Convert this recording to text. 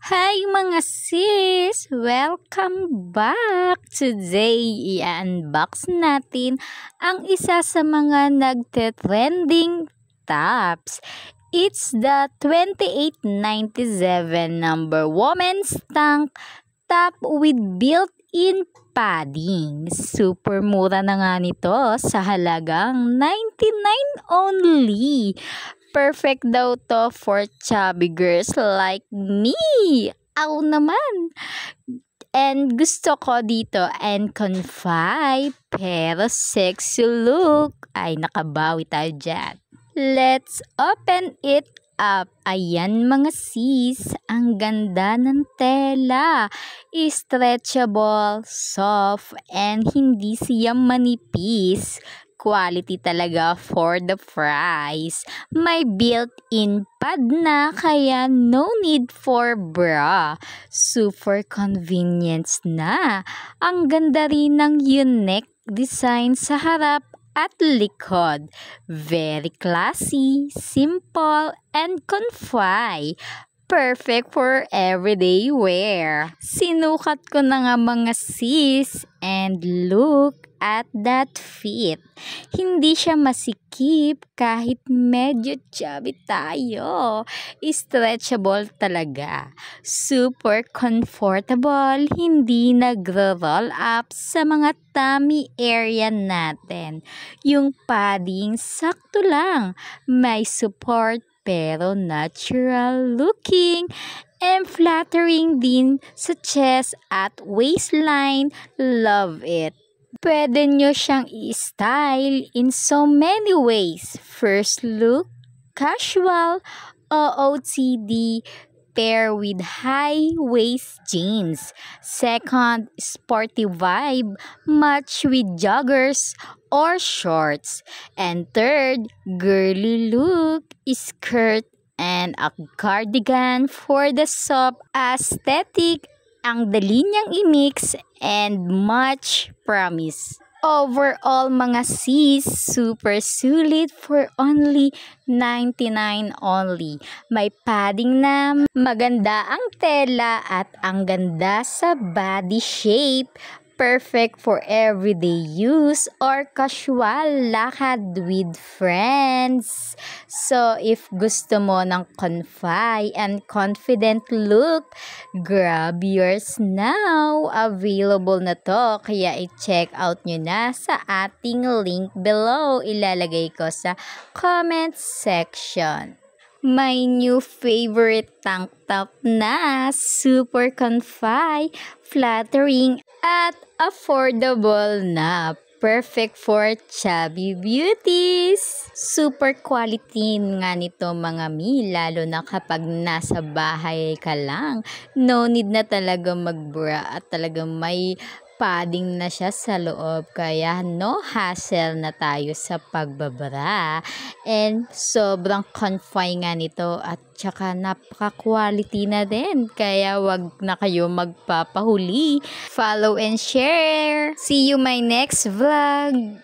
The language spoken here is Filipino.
Hi mga sis! Welcome back! Today, i-unbox natin ang isa sa mga nagte-trending tops. It's the 2897 number women's tank top with built-in padding. Super mura na nga nito sa halagang 99 only. Perfect daw to for chubby girls like me. Ako naman. And gusto ko dito and confide pero sexy look. Ay, nakabawi tayo dyan. Let's open it up. Ayan mga sis, ang ganda ng tela. Stretchable, soft, and hindi siya manipis. Quality talaga for the price. May built-in pad na kaya no need for bra. Super convenience na. Ang ganda rin ng unique design sa harap at likod. Very classy, simple, and comfy. Perfect for everyday wear. Sinukat ko na nga mga sis and look at that fit. Hindi siya masikip kahit medyo chubby tayo. Stretchable talaga. Super comfortable. Hindi nagro-roll up sa mga tummy area natin. Yung padding sakto lang. May support pero natural looking and flattering din sa chest at waistline. Love it. Pwede nyo siyang i-style in so many ways. First look, casual, OOTD, pair with high-waist jeans. Second, sporty vibe, match with joggers or shorts. And third, girly look, skirt and a cardigan for the soft aesthetic. Ang dali niyang i-mix and match, promise. Overall mga sis, super sulit for only 99 only. May padding na, maganda ang tela at ang ganda sa body shape. Perfect for everyday use or casual lakad with friends. So, if gusto mo ng comfy and confident look, grab yours now. Available na to, kaya i-check out nyo na sa ating link below. Ilalagay ko sa comment section. My new favorite tank top na, super comfy, flattering, at affordable na. Perfect for chubby beauties. Super quality nga nito mga mi, lalo na kapag nasa bahay ka lang. No need na talaga mag-bra at talagang may padding na siya sa loob, kaya no hassle na tayo sa pagbabara. And sobrang comfy nga nito at tsaka napaka-quality na din, kaya wag na kayo magpapahuli. Follow and share. See you my next vlog.